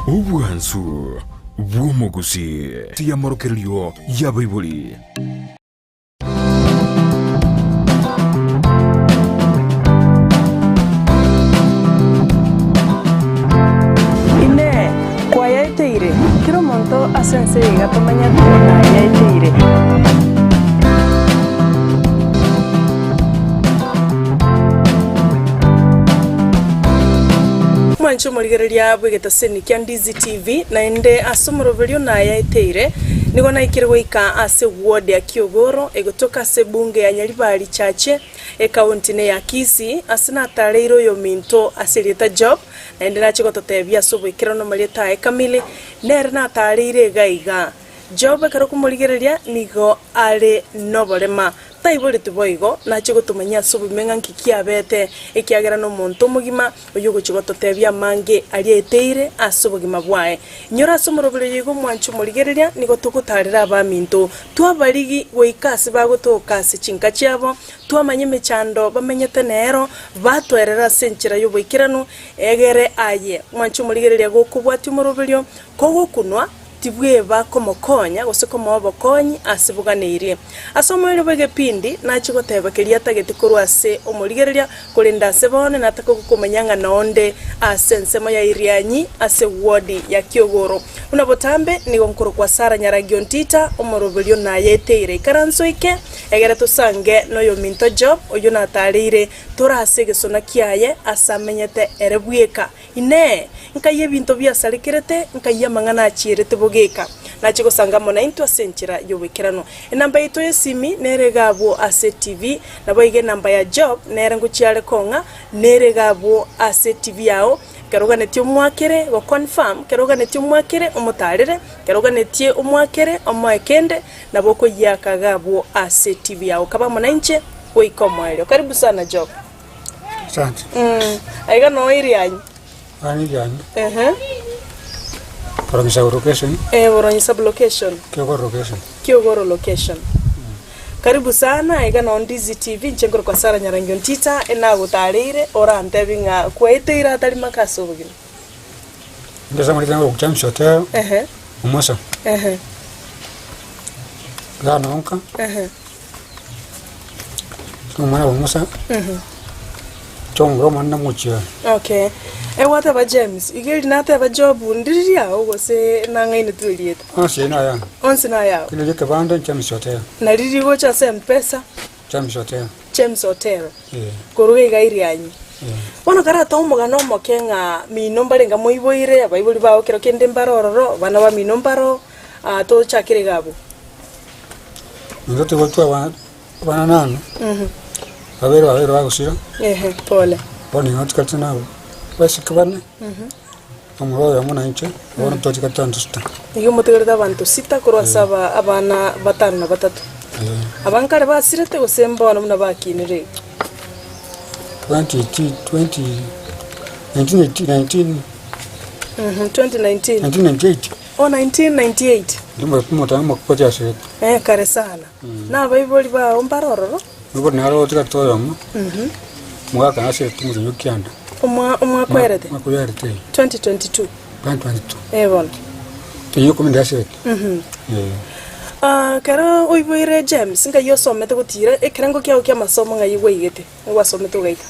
Ubwansu bw'omugusi tiyamorokeryo y'abaibuli. Ine kwa Nayaeteire kiro monto asense gatomanya tona Nayaeteire. Mwancho murigereria bwegeta seni kya Ndizi TV na ende asomoroverio Nayaeteire nigo naikirwe ika ase ward ya Okogoro egotoka ase bunge ya Nyaribari chache ekaunti ya Kisii asina tareiro yo minto asirita job na ende nache gototebia sobwekero no maleta ekamili nere na tareire gaiga job karo kumurigereria nigo ale noborema taibole tuboigo nache gotumanya sobumenga nkikia bete ekiagera no monto mugima oyo gochigototebia mange Nayaeteire asobugima bwae nyora somorobere yigo mwanchu murigereria nigo tugutarira abaminto twabarigi goikasi bagotokasi chinka chiabo twamanye mechando bamenyete nero batwerera senchira yo bwikirano egere aye mwanchu murigereria gokubwati moroberio kogokunwa tibweba komokonya goseko mobokonyi asibuganeirie asomoire begepindi nachigoteba keria tagete kurwase omurigereria kurinda sebone natako kumanyanga nonde asensemo ya irianyi ase ward ya Okogoro unabotambe ni gonkoro kwa Sara Nyaragiontita omoroberio Nayaeteire karanso ike egere tusange noyo minto job oyo natarire turase gesona kiaye asamenyete erebweka ine nkaye binto bya salikirete nkaye mangana achirete bogeka nachiko sanga mona into senchira yobekirano enamba ito yesimi neregabo ase TV nabo ige namba ya job nerengo chiale konga neregabo ase TV yao keroga netio mwakere go confirm keroga netio mwakere omotarire keroga netie omwakere omwekende nabo ko yakagabo ase TV yao kaba mona inche oikomwelio karibu sana job asante aiga no irianyi ani jani Boronyisa location Boronyisa location Okogoro location karibu sana aiga no Ndizi TV nchengoro kwa Sara Nyaragiontita enagotarire ora antebinga Nayaeteire atari makaso bugino ndeza muri tango kuchamsha hotel umosa gana onka umana umosa chongro manna muchia okay wata ba James igeli nata ba job ndiriria ogose nangaine tulieta onse na ya kile kabanda chamsha hotel na riri gocha sempesa chamsha hotel koruge gairianyi Bono karata omugano mokenga minombarenga moiboire abaibuli bawo kero kende mbarororo bana ba minombaro to chakire gabo ndote gotwa bana nano babero bagusira pole boni hotkata nawo basikabane amuro muna inche bono tochikata ndusta iyo mutegereza abantu sita kurwasaba abana batanu na batatu abankare basirete gosemba bana muna bakinire 1998 oh 1998 ndimo kumota makoja shete kare sana na baiboli ba ombarororo nuko naro otikata yomo mwaka nase tumuri yukyanda umwa kwerete 2022 bon tiyo kumenda shete karo oiboire James nga yosomete gutira ekirango kyao kya masomo nga yigweigete wasomete ugaika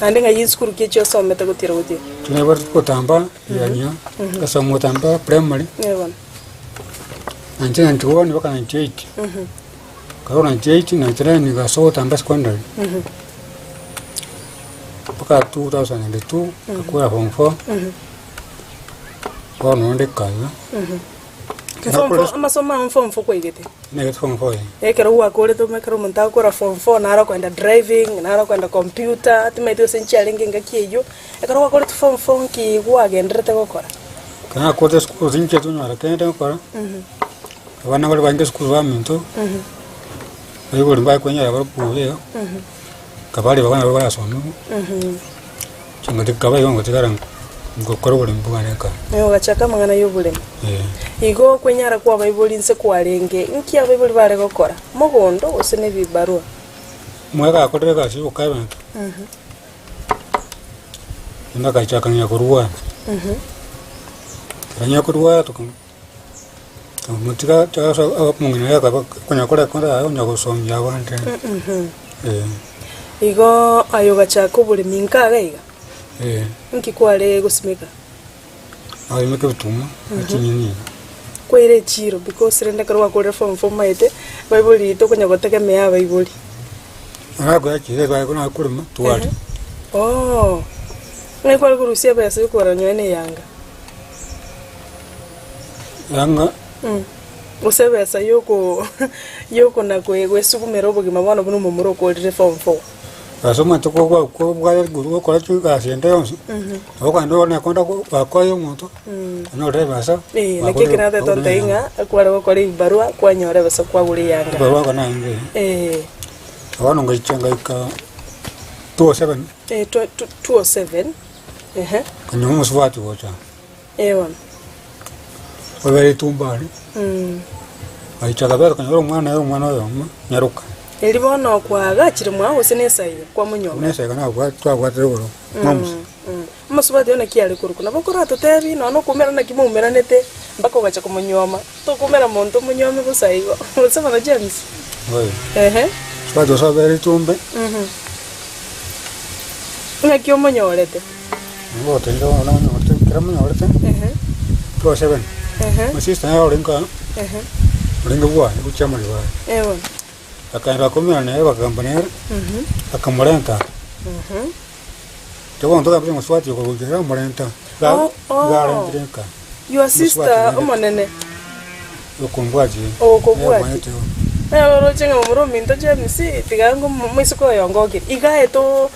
ande nga yiskuru kye cyo somete gutira gutira tune bar kutamba yanya asomo tamba primary bon 1991 baka 98 karo 98 na tira ni ga so tamba secondary baka 2002 kwa form 4 kwa nonde kaya Amasoma form 4 kwegete. Nega form 4. Kero wakore to mekero munta kora form 4 naro kwenda driving, naro kwenda computer, atimeto senchallenge ngakieyo. Kero wakore to form 4 ki wagendrete gokora. Kana kote school zinche tunyara kende gokora. Abana bali bange school baminto. Ayo limba kwenyara bari kuye. Kabali babana bali basoma. Chingati kabaye wango tigaranga. Ngokora buli mbuganeka gachaka mangana yobulema igo kwenyara kwa baibuli nse kwarenge nki abaibuli bare gokora mogondo osene bibarua mwega akorere kasi ukabanta ndaka chaka nya kurwa Kanya kurwa to mutika cha mungina ya ka kunya kora kora nya gusomya abandi igo ayoga chako buri minka gaiga nkikware gusimika ayo meke bituma akinyini kwere chiro because renda karwa kore form maite baibuli to kunya gotegemea baibuli arago yakire kwa kuna kurima tuwali ngai kware kurusia bese kwara nyene yanga usebesa yoko na kwe sukumero bugima bana buno mumuro ko rire form 4 asoma to ko bwa guru ko chu ka siende onse oka ndo na konda ko yo moto no re basa na kike na de tonta inga kwara ko ri barua kwa nyore basa kwa guri yanga barua kana inge abano ngai changa ka 207 207 kanyo muswati wocha ewan Overi tumbali. Aichaka bero kanyoro mwana yo nyaruka. Elibono kwa gachire mwa usenesa iyo kwa munyoma. Nesa kana kwa twa tegoro. Mamus. Musubati ona kiale kuruku na bokora totebi no kumera na kimumera nete mbako gacha kumunyoma. To kumera monto munyoma gusaigo. Usema na James. Oi. Swato so beri tumbe. Ngakyo munyorete. Ngote ndo na nyorete kira munyorete. 207. Masista ya orenga. Orenga bwa kuchama liwa. Ewa. Akaenda komera na eva kampanera. Akamorenta. Tewa ndo kapimo swati ko kujira morenta. Garantrenka. Your sister omonene. Okumbwaji. Okobwaji. Ero chenga mumuro minto James tigango mwisiko yongoke. Igae to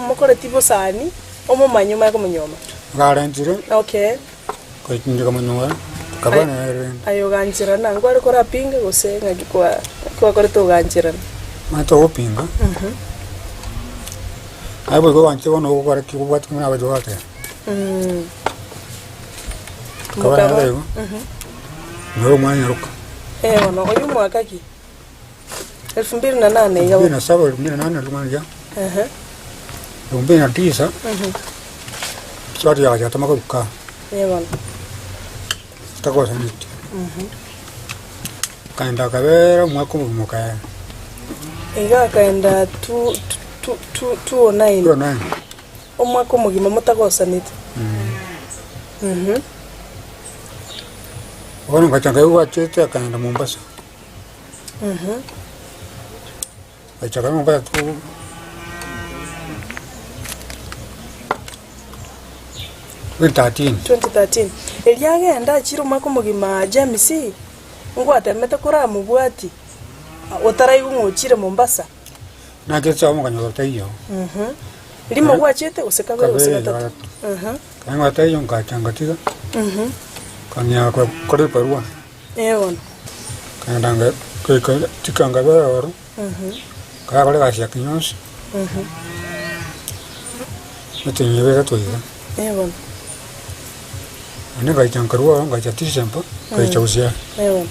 mokoletivo sani omo manyuma yako munyoma. Garantre. Okay. Ko kinga munyoma. Kabana ayo ganjira nango ari kora pinga gose ngaki kwa kore to ganjira mato opinga abo go wanche wono go kora ki kubati muna bajo wate kabana lego no mwanya ruka no oyu mwaka ki 2008 yawo na sabo 2008 lumanja 2009 swati ya jata makuka Cosa niti. Kaenda kabera mwako mukaya. Ega kaenda 209. Omwako mugima mutagosa niti. Ono kachanga yuwa chete kaenda Mombasa. Kachanga Mombasa tu. In 2013 eliage enda chiro mako mugima James ngwate mete kora mubwati otaraigu ngochire Mombasa na ketsa mo kanyo tayo limo gwachete usekabere usekatatu kanga tayo ngachanga tiga kanya kwa kore parua ewan kanga ke tikanga bara oro kaya kore gasya kinyos metenyebe toiga ewan Ane gaitan karua gaitati sempa gaichausia. Ewa.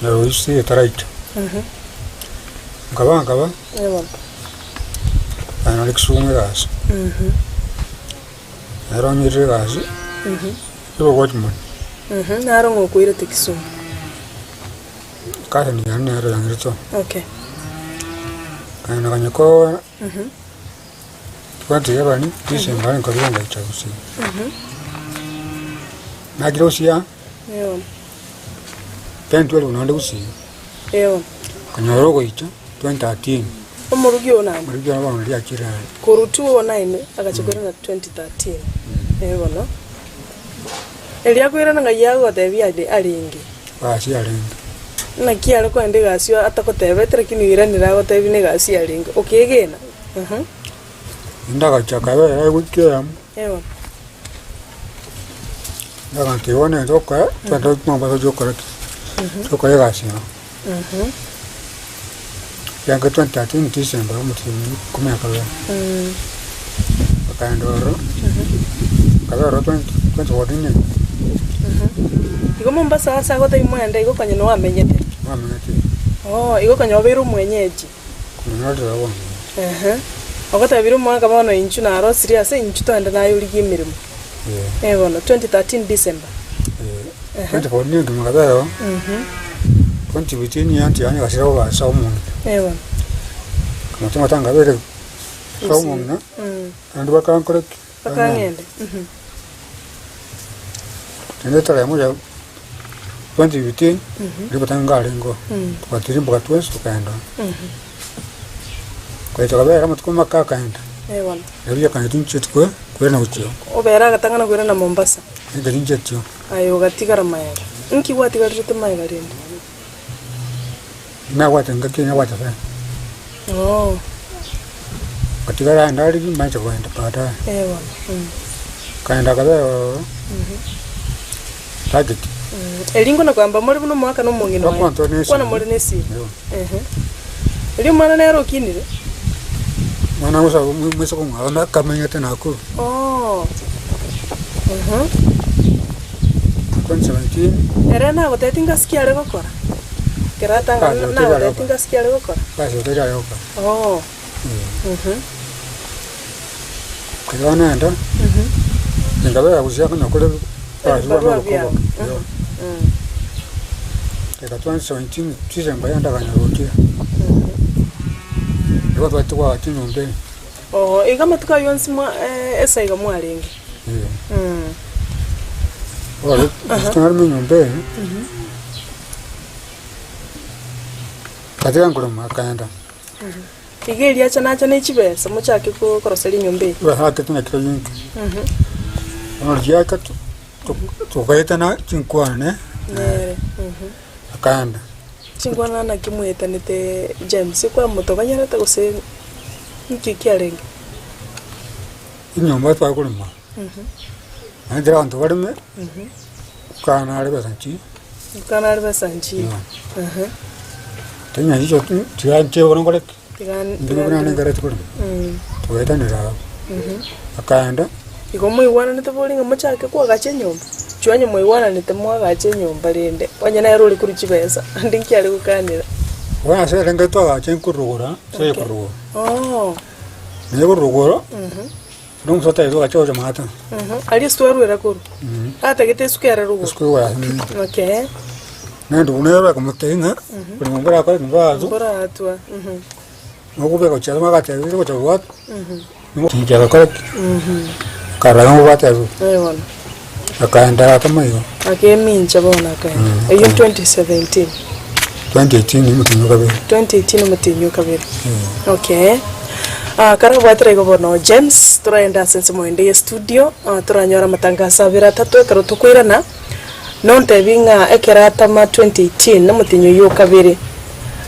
Na uisi tarait. Ngaba. Ewa. Ana leksume gas. Era nyire gas. Yo watchman. Naro ngokuire tikisum. Kaya ni ane era yangirito. Okay. Kana kanyako. Kwati yabani disemba nkarua gaichausia. Nagirosia. Ewa. Pentwele unaenda Gusii. Ewa. Kanyoro goicha 2013. Omurugi ona. Murugi aba ndi akira. Korutu 09 akachokera na 2013. Ewa no. Elia kwira nga yago tebi alingi. Basi alingi. Na kiale ko ende gasio atakotebe trekinira nirago tebi ne gasio alingi. Okegena. Ndaga chakabe ai wikya. Ewa. Ndaga tione toka tata mamba jokora. Toka yagasi. Yang ke 2013 Desember mutim kumya kala. Pakandoro. Kala 2014. Iko Mombasa asa gota imwenda iko kanye no wamenyete. Wamenyete. Iko kanye obiru mwenyeji. Kunyoda wona. Ogota biru mwaka bono inchu na ro serious inchu to enda nayo ligi mirimo. Bono 2013 December. 2014 kimakabeyo. 2015 yanti yani kasiro ba saumu. Bono. Kama tanga bere saumu na. Andu bakankore. Bakangende. Tende tara moja 2015 ndibotanga lengo. Twatirimbo katwesu tukaenda. Kwa hiyo kabera kama tukoma kakaenda. Bono. Nabia kana tunchetkwe kwena ucho. Obera gatangana kwera na Mombasa. Ndio njetyo. Ayo gatigara mayega. Nki watigara rite mayega rende. Na wata ngaki na wata fa. Oh. Katigara ndali macho kwenda pata. Bono. Kaenda kabera. Target. Elingo na kwamba muri buno mwaka no mungino. Kwana muri nesi. Eli mwana nero kinire. Mwana musa musa ko ngala kamenya tena ko. Oh. 2017. Era na gotetinga skiare gokora. Keratanga na gotetinga skiare gokora. Basi utera yoka. Oh. Kana ndo. Ngabera kushaka na kule. Basi wa ko. Eka 2017 tizemba yanda kana rotia. Watu watwa kinyombe. Oh, igama tukayonsi mwa esa igama alengi. Wale, tunar minyombe. Katika nguluma kaenda. Igeli acha nacha n'ikibesa muchake ko koroseli nyombe. Wa hake tuna kilo yinki. Onorjia ka to kaita na chinkwane. Nere. Kaenda. Chingwana na kimweta nite James kwa mutoganyara ta gose nkiki alenge. Inyomba twa kulima. Andira antu barime. Kana ari basanchi. Kana ari basanchi. Tenya hicho tianje ngore. Tigan. Ndibona ngare tukuru. Tuweta nira. Akaenda. Iko muiwana nite bolinga muchake kwa gache nyomba. Chwanye muiwana nite mwagache nyomba rende. Wanya na roli kuri chibesa. Ndinki ali kukanira. Wana se renga to gache kurugura, se kurugura. Oh. Ne kurugura. Nung sota izo gache oja mata. Ali storu era kuru. Ata gete sukera rugo. Sukera. Okay. Nando unera como tenga. Pero mbara ka mbazo. Mbara atwa. Ngobe ko chama magate izo ko wat. Tinjara ka. Karanga watazo. Ewana. Akaenda kama hiyo. Akeminja bona ka. Eyo 2017. 2018 mutinyo kabiri. 2018 mutinyo kabiri. Okay. Kara bwatire go bono James turaenda sense moende ya studio turanyora matangazo abira tatu karo tukwirana nonte binga ekerata ma 2018 na mutinyo yo kabiri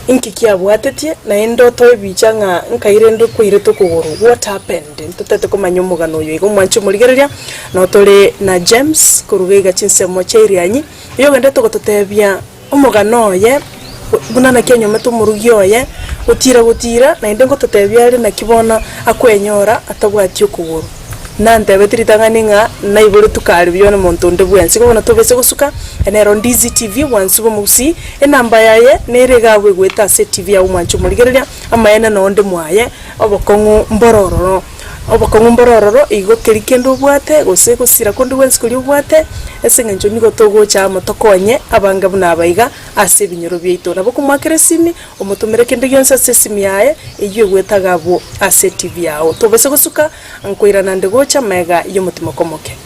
inki kia bwatetie na endo to bichanga nkaire ndo kwire tukuguru what happened tutete kumanyo mugano yo igo mwanchu murigereria no tole na James kurugega chinse mo chairianyi yo gende tugototebia umugano ye bunana kenyo metu murugio ye gutira na inde ngo tutebia ari na kibona akwenyora atabwati ukuguru nante betiritang'aninga na iburu tukari byona muntu nde bwensi ko bona tobese gusuka enero Ndizi TV wansubo musi enamba yaye neregabwe gweta se TV ya umwanchu murigereria amayena nonde mwaye obokongu mborororo igo kerikendo bwate gose gusira kondi wensi kuri bwate esengenjo nigo togo cha motokonye abanga buna abaiga ase binyoro byeito nabo kumwakere simi omutumere kende gyonsa sesimi yaye iyo gwetagabo ase TV yao tobese gusuka nkoirana ndegocha mega iyo mutima komoke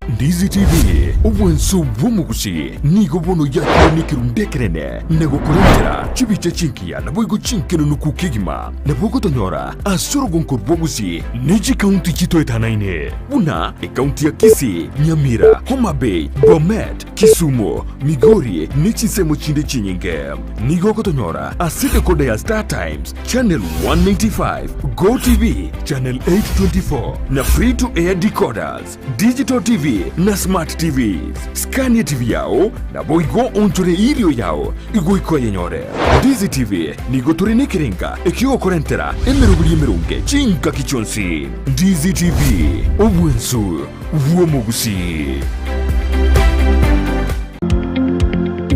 Ndizi TV ubwenso bw'omugusi nigo bono yakiranikiru ndekerene nego kurengera chibiche chinkiya nabo igo chinkeno nukukigima nabo gotonyora asoro gonko bwogusi niji county chitoetanaine buna county ya Kisii, Nyamira, Homa Bay, Bomet, Kisumu, Migori nichisemo chinde chinyinge nigo gotonyora asite kode ya Star Times channel 195 Go TV channel 824 na free to air decoders digital TV na smart TVs Scania TV yao na boigo onchore irio yao igo iko yenyore Ndizi TV nigo turine kirenga ekigo korentera emerunge chinka kichonsi Ndizi TV obwensu vuomugusi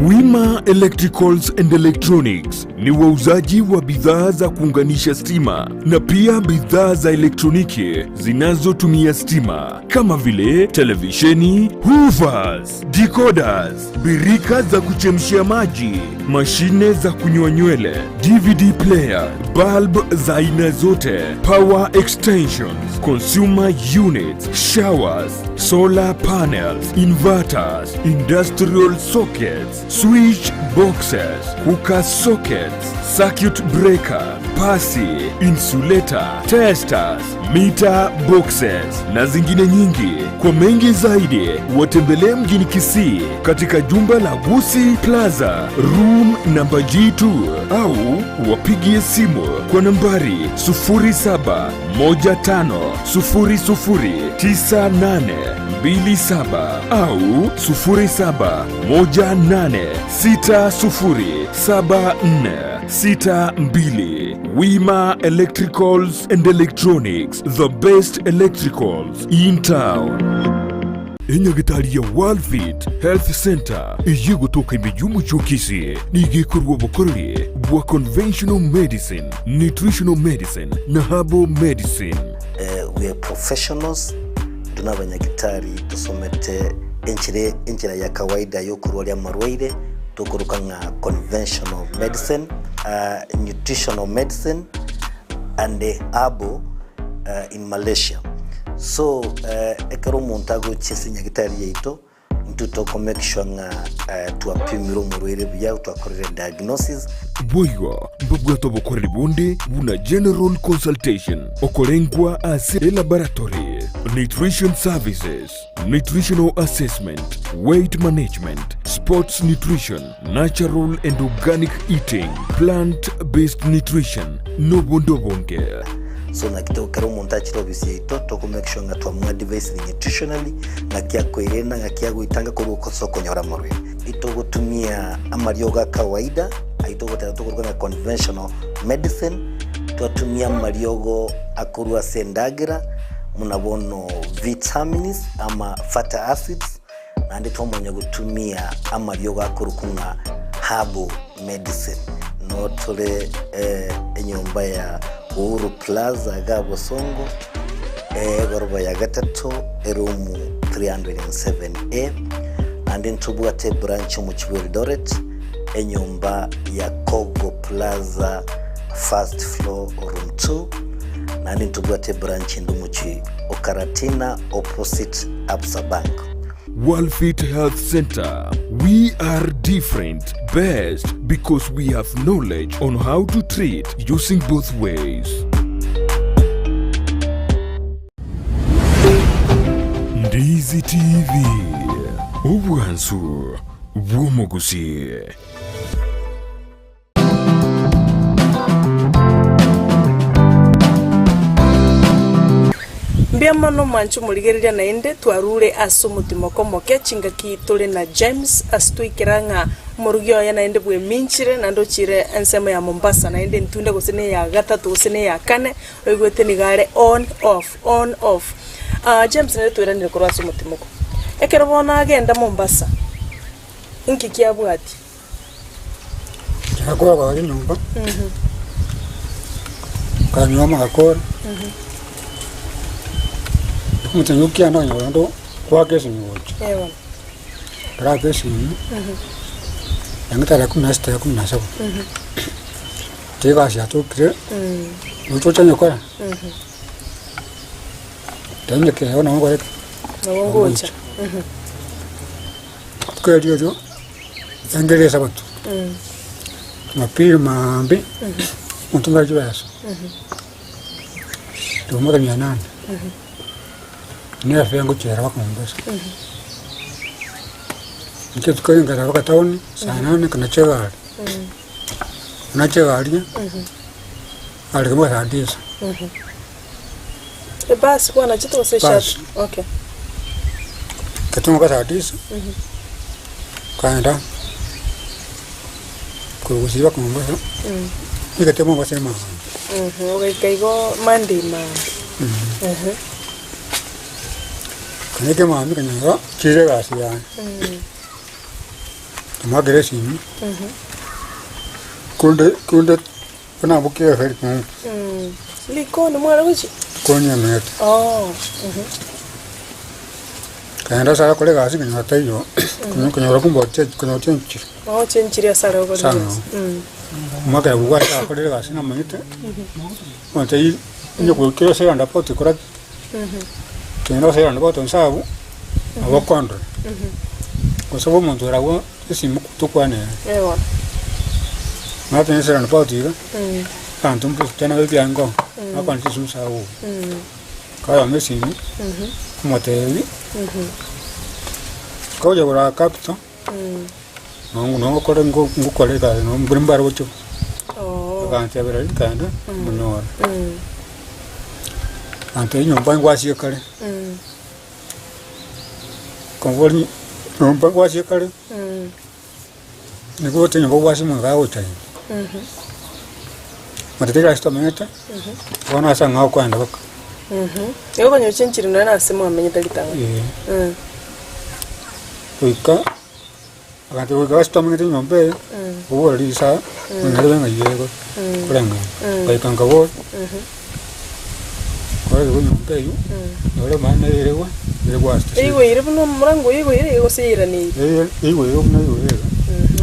Wima Electricals and Electronics ni wauzaji wa bidhaa za kuunganisha stima na pia bidhaa za elektroniki zinazotumia stima kama vile televisheni, hoovers, decoders, birika za kuchemshia maji, mashine za kunyoa nywele, DVD player, bulb za aina zote, power extensions, consumer units, showers, solar panels, inverters, industrial sockets, switch boxes, hookah sockets, circuit breaker, pasi, insulator, testers, meter boxes na zingine nyingi. Kwa mengi zaidi, watembelee mjini Kisii katika jumba la Gusii Plaza, room namba G2 au wapigie simu kwa nambari 0715009827 au 0718607462. Wima Electricals and Electronics, the best electricals in town. Enyagitari ya Worldfit Health Center iyi gutuka imijumbu chokisi nigikorwa bukorere bwa conventional medicine, nutritional medicine na herbal medicine. We are professionals, tunabanyagitari tusomete enchira ya kawaida yo kurwalia marwaire tukuruka nga conventional medicine, nutritional medicine and herbal in Malaysia. So ekero montago chese nyagitari yeito ntutoko make sure nga tuapimiro murwere bya twakorera diagnosis boywa mbabwato bokorera bonde buna general consultation okorengwa ase laboratory, nutrition services, nutritional assessment, weight management, sports nutrition, natural and organic eating, plant-based nutrition no bondo bonge. So na kitoko kero montachi obisi yeito toko make sure nga twamwa device nutritionally na kia kwerena nga kia guitanga ko soko nyora morwe ito gutumia amarioga kawaida aito gutera tukuruka conventional medicine twatumia mariogo akurwa sendagira munabono vitamins ama fatty acids na ndi twamonya gutumia amariogo akurukunga herbal medicine no tole enyomba ya Uhuru Plaza Gabo Songo goroba ya gatatu erumu 307A and then tubuate branch mu Eldoret enyumba ya Kogo Plaza first floor room 2 and then tubuate branch ndumuchi Okaratina opposite Absa Bank. Worldfit Health Center. We are different, best because we have knowledge on how to treat using both ways. Ndizi TV. Ubwansu bw'omugusi. Mbiamano manchu muligereria na ende twarure aso mutimo komoke chingaki tole na James astuikiranga murugyo ya na ende bwe minchire na ndochire ensema ya Mombasa na ende ntunda gusene ya gatatu gusene ya kane oigwete ni gare on off. James ne twiranire kurwa aso mutimo ko ekero bona agenda Mombasa inki kiabwati akora kwa nyumba kanyoma akora mutanyukia ndo nyondo kwa kesi ngocho ewa ra kesi yangata la kuna sta ya kuna sabu tega sia to kre mucho chanyo kwa tanya ke ona ngo rek na wongocha kwa dio angele sabatu mapiri mambi mtunga jwaso to mo kanya nani ni afya yangu chera wako Mombasa. Nikitoka ngara waka town sana ni kana chega. Na chega ali. Ali kama hadisa. Basi kwa na chito sesha. Okay. Katunga hadisa. Kaenda. Gusii wako Mombasa. Nikatemo basema. Okay, kaigo Monday ma. Kaneke mami kanyanga chire gasi ya. Tuma geresi. kunde pana bukia heri Liko ni mwana wichi? konya met kaenda sara kole gasi kinyo tayo kinyo rakumbo kinyo chenchi chenchi ya sara kwa maka ya bugwa ta kole gasi na manyite monte yi nyo kukiro se anda poti kora kendo se anda poti nsabu abakondo kosobo muntu rawo isimu kutukwane ewa mata se anda poti ga tanto mpu tena biango akwanti sunsabu kaya mesini moteli ko ya ora kapto no ko rengo ngukole ka no mbrimbar wocho ka ta bera kanda no ante nyomba ngwasi kale ko voli nyomba ngwasi kale ni ko te nyomba ngwasi mo ga wocha matete ka sto meneta wana sanga kwanda baka Ego kwenye uchenchiri ndo yana simu amenyeta kitanga. Tuika akati wika sto meneta nyombe uwo lisa ngale nga yego kurenga baika ngabo kwa hiyo nyombe yu yole maana ile wasta ego ire buno murango ego seira ni ego mna ego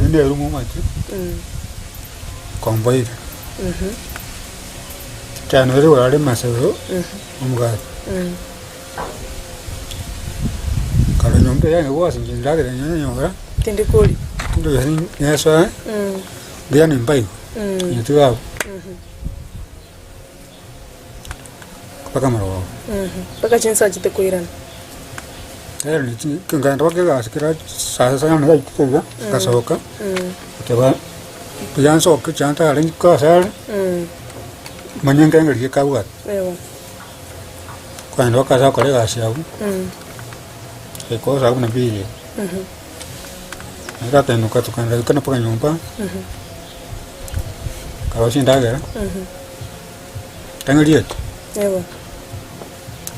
ndio rumo machi kombai Tano ere wale masero umugati kala nyombe yange wasi njindage nyonga tindikoli ndo yani yasa dia ni mbai yitu hapo paka maro paka chensa jite koirana tayari ni kinganda wake gasikira sasa na kitu kasoka teba pianso kichanta alin kasar Manyanga ngari kawat. Ewa. Kwando kaza kole gashabu. Eko sabu na biye. Aka tenu ka tukanda kana paka nyumba. Kawa shinda gara. Tangaliet. Ewa.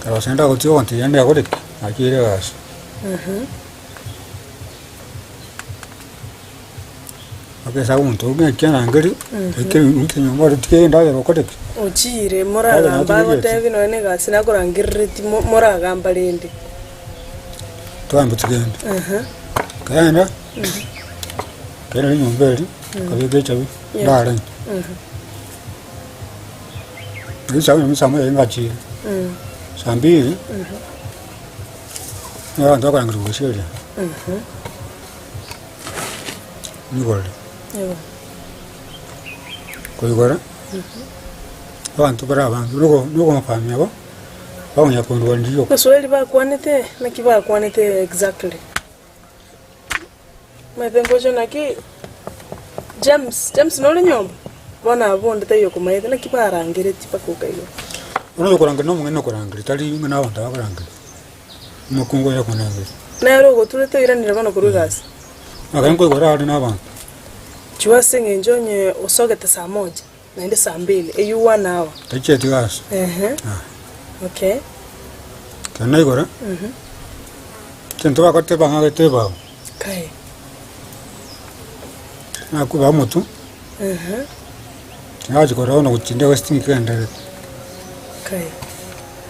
Kawa shinda ko tiyo anti yanda ko dik. Akire gas. Ake sabu nto nge kyana ngari. Eke unke nyumba dik nda gara ko dik. Ochire moraga mbago tevi no ene gasi na kurangiriti moraga mbalende twambu tugenda kana kana ni nyumbeli kabege chabi dara ni sabu ni samu yenga chi sambi ya ndo kurangiri kushiri ni gole ko igora abantu bara abantu nuko mafami abo bawunya kondo ndiyo Kiswahili bakwanete na kibakwanete exactly mabengojo naki James no nyomba bona abonde tayo kumaite na kibarangire tipakuka iyo uno kuranga no mungeno kuranga tali ngana abantu bakuranga mukungo ya kunanga na ro gotulete iranira bano kurugasi akanko igora ari n'abantu chiwasenge njonye usogete saa moja naende saa 2 eyu 1 hour tacheti gas okay kana igora tento bakote banga teba kai akuba mutu ngaji kora ono kuchinde westing kenda kai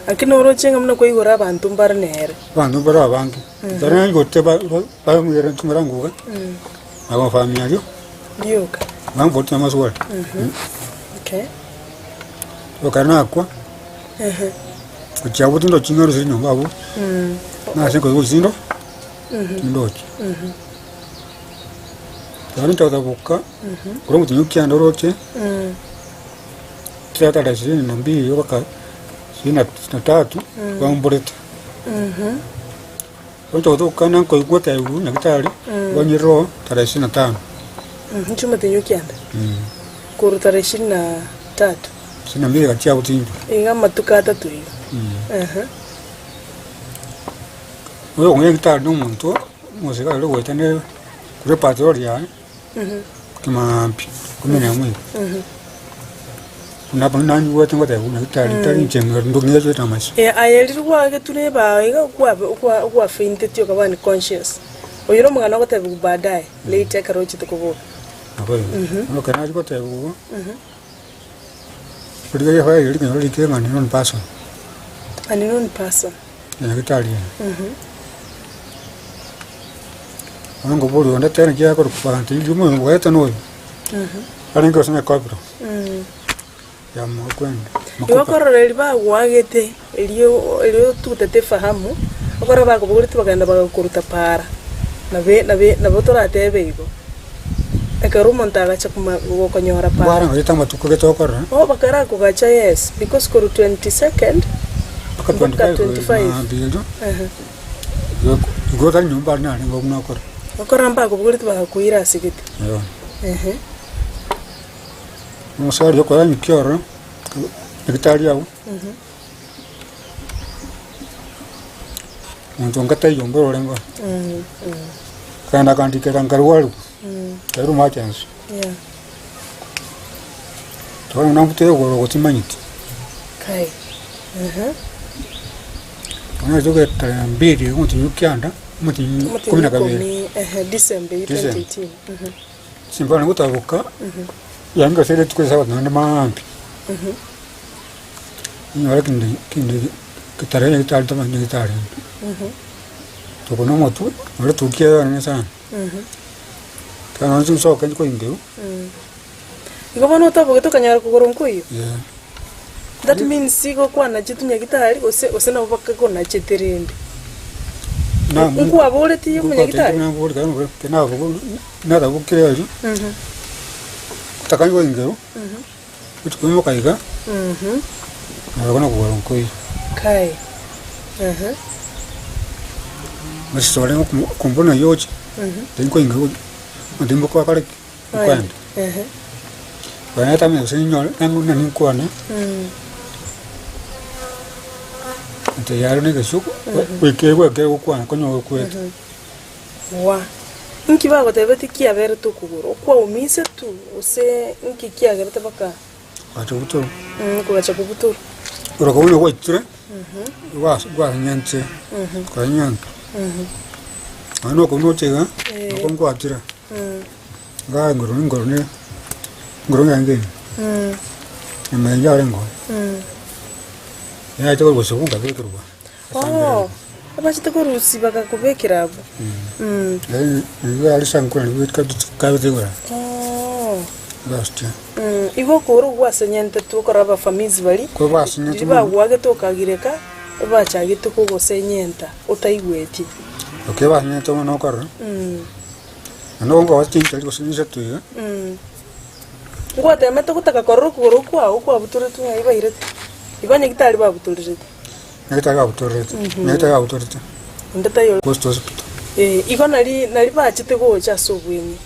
akino urochenga mna kwa igora abantu mbarnere bantu bara abangi dara ngote ba mwere tumuranguga abo family yo Dioka. Mambo tu maswali. Okay. Wakana kwa. Kuchabu ndo chingaro ziri nyumba abo. Na siko uzindo. Ndochi. Tani tawta boka. Kuro mutu yukia ndoroche. Tata da ziri nambi yoka. Sina tatu kwa mborete. Oto kana ko igota yu na gitari. Wanyiro tarasi na tano. Chuma tenyukianda. Kuru tarehe 23. Sina mbili kati yao tindu. Inga matuka 3 hiyo. Wewe unge gitari no muntu, muzika leo wetane kule patrol ya. Kama kumenya mwe. Unapo nani wote ngote una gitari tari njenga ndunge zo tamas. Ayelirwa ke tuneba iga kwa finte tio kabani conscious. Oyiro mugana gote baadaye later karochi tukubo. Akwai. No kana ko te go. Porque ya fue el que no le quema ni un paso. Ani non person. Ya que tal ya. Ngo bolu onda tena kia ko pa anti jumo ngo eta no. Ani ko sema ko bro. Ya mo kwenda. Iwa kororeri bagwagete elio tutete fahamu okora bakubuguriti bagenda bagakuruta para nabo toratebe igo ekarumo ntagacha gukonyora para Bara ngita matuko geto okora. Oh bakara kugacha yes because koru 22nd Aka 25. Yo go tan nyumba na ngo na okora. okora mbakubuguriti bagakuira sigiti Yo. No sari ko ani kioro. Italia. Untung kata yombo orengo. Kana kanti ke kan karwalu. Karu ma chance. yeah To na mute go go timanyiti. kai Ona joge tambiri unti yukyanda. Muti kumina kabiri. December 2018 Simba na gutabuka. Yanga sele tukwesa na mampi. Nyora kindi kitare kitale tamani kitale. To kono motu, ora tukia na sana. Kana nzu so kan ko ingeu. Ngobono tabo to kanyara kugoro nkuyo. Yeah. That means sigo kwa na chitu nyagitari ose na baka ko na chiterende. Na Nku abole ti munyagitari. Na bole kan ko na ko na da bukire ajo. Takanyo ko ingeu. Kutu ko kaiga. Na kono ko nkuyo. Kai. Mas sore ko mbona yochi. Tenko ingeu. Ndimbo kwa kale kwenda. Bana también el señor nangu nani kuana. Ente yaro ni keshuko. Weke kuana konyo kwetu. Wa. Nki bago tebeti kia bere tu kuguru. Kwa umise tu use nki kia gerete baka. Acho buto. Kwa cha Kobutorwa. Ora ko uno waitre. Wa nyantse. Kwa nyanta. Ano ko no chega. Ko ko atira. Ga ngoro yange. Me ya rengo. Ya to go so ko ga kurwa. Oh. Abachite ko rusi baka kubekira abo. Ya ali sankura ni ka gora. Oh. Bastia. Igo koro gwasenyente tu koraba famizi bali. Ko basinyete. Ba gwage to kagireka bachagite ko gosenyenta utaigweti. Okay, basinyete no korro. No ngo watincha ko sinisa tu ya. Ngwate mete kutaka korro kwa buture tu iba irete. Ibanye kitali ba buture. Neta ga autorite. Ndata yo. Posto hospital. Igo nali bachite go cha sobweni.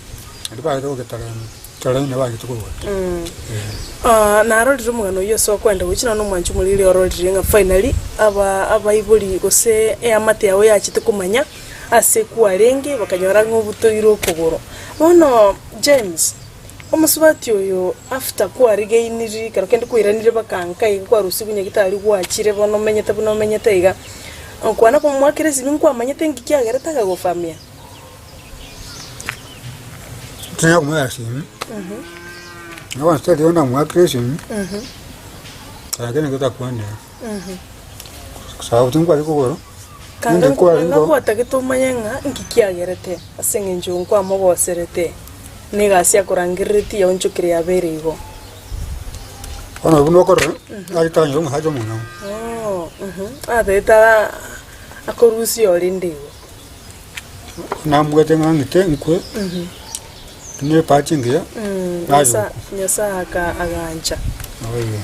Ali ba go tara ni ba gitu ko. Na rodi rumugano yo so kwenda wikina no mwanju mulili orodi nga finally aba ibuli gose amate yawe yachite kumanya ase kuarenge bakanyora ngobutoiro Okogoro. Ono James omusubati oyo after kuarige iniri karokende kuiranire bakanka kwa rusibu nyagitari gwachire bono menyete iga okwana ko mwakire sibi kwa manyete ngikia gareta go famia. Tena ko mwasi. No stadi ona mwakire sibi. Kagene ko takwanda. Sababu tingwa Okogoro. Kanga kwa tagitumanya nga ngikia garete asenge njo kwa moboserete. Nega sia korangiriti ya onchukire ya bere igo. Ono buno korro. Ali tanyo hajo muno. Adeta akorusi orinde. Na mwete ngangite nkwe. Ne pachingia. Nyasa aganja. Oyo.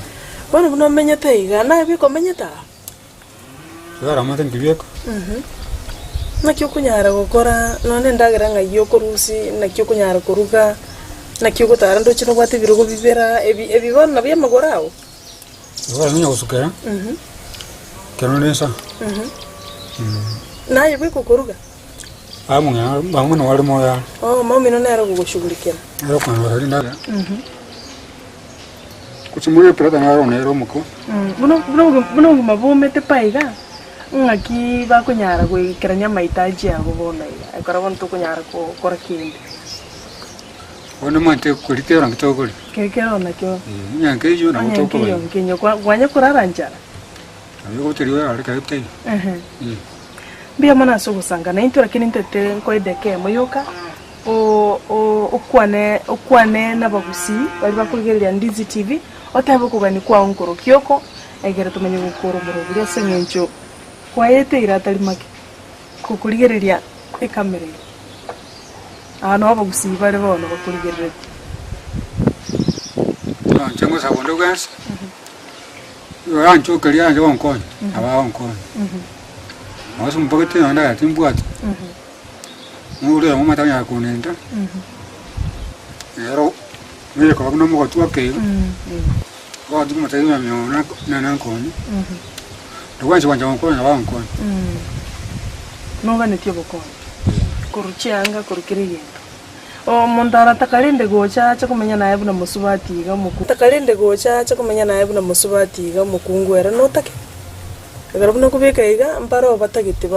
Bono buno menyete iga na biko menyeta. Gara mate ngibiyeko. Nakyo kunyara gukora none ndagira nga iyo korusi nakyo kunyara kuruga nakyo gutara ndo kino gwate birugo bibera ebibona byamagorao. Gara nya usukera. Kero nesa. Naye biko kuruga. Amunga bamwe wali moya. Oh mami none ara gugushugulikira. Ero kwa wali ndaga. Kuchimwe prata ngaro nero muko. Buno mabomete paiga. Ngaki bakunyara gwikiranya mahitaji yabo bona iga. Akora bonto kunyara ko kora kindi. Ona mante kulikera ngitokole. Kekero nakyo. Nyanke yo na ngitokole. Nkinyo kwanya kurara njara. Ayo teriwe ari kaiptai. Mbia mana so gusangana into lakini ntete nkoideke moyoka okwane n'abagusii bari bakurigerera Ndizi TV otabo kugani kwa onkoro kyoko egera tumenye gukoro buri asenyencho Nayaeteire atari make kukurigerera ekamera ano abagusii bari bono bakurigerera Chango sabondo gas. Yo ancho kali anje onkon. Aba onkon. Wasu mpokete anda ya timbwati. Mure mo matanya kunenda. Ero mire ko kuno mo tu ake. Wa du matanya mi na nkoni. Ndwanzi wanja onkoni na onkoni. No bane tio bokon. Kuruchianga kurukirigendo. O mondara takalinde gocha cha kumenya naye buna musubati ga muku. Takalinde gocha cha kumenya naye buna musubati ga mukungwera no take. Agara buna kubeka iga mparo batagite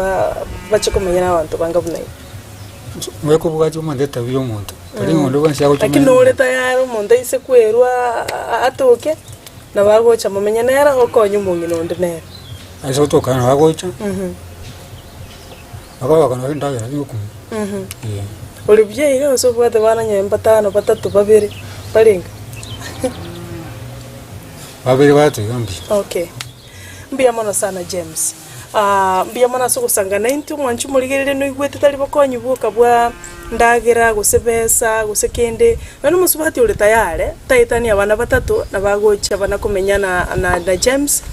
bacha kumenya nabantu banga buna. Mweko bugaje umandeta biyo muntu. Tari ngondo bansi yago Lakini ore tayaro muntu ise kwerwa atoke na bagocha mumenya nera okonye mungi nonde nera. Aiso toka na bagocha. Bakawa kana ndagira yuko. Olibye ile so bwate bana nyemba 5 batatu babiri balinga. Babiri batu yambi. Okay. Mbia mono sana James. Mbia mono so gusangana into mwanchu muligerere no igwete tali bakonyi buka bwa ndagira gusebesa gusekende nano musubati ule tayare taitani abana batatu na bagocha bana kumenyana na James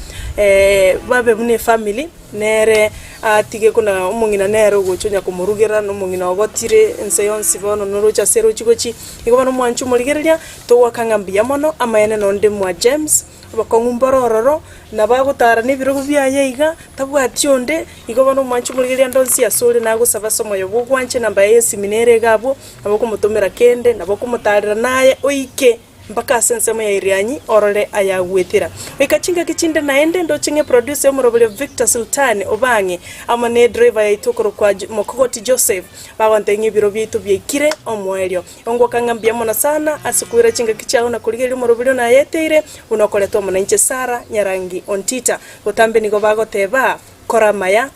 babe bune family nere atige kuna umungina nero gochonya kumurugera no mungina obotire ense yonsi bono nurucha sero chigochi igobano mwanchu muligerera to wakangambia mono amayene nonde mwa James bakongumboro na bagutara nibirugo byayeiga tabwationde igobano mwanchu muligerera ndonsi asole na gusaba somo yobugwanche namba yeseminere gabo abokumutumira kende nabokumutarira naye oike mpaka sensemo ya irianyi orole ayagwetira ikachinga kichinde naende ndo chinge producer omurobole Victor Sultan obange amane driver ya itokoro kwa Mokogoti Joseph bawantenye biro byitu byekire omwelyo ongo kangambia mona sana asikuira chinga kichao na kuligeli omurobole Nayaeteire unokoleto mona inche Sara Nyarangi ontita utambe nigo bagoteba koramaya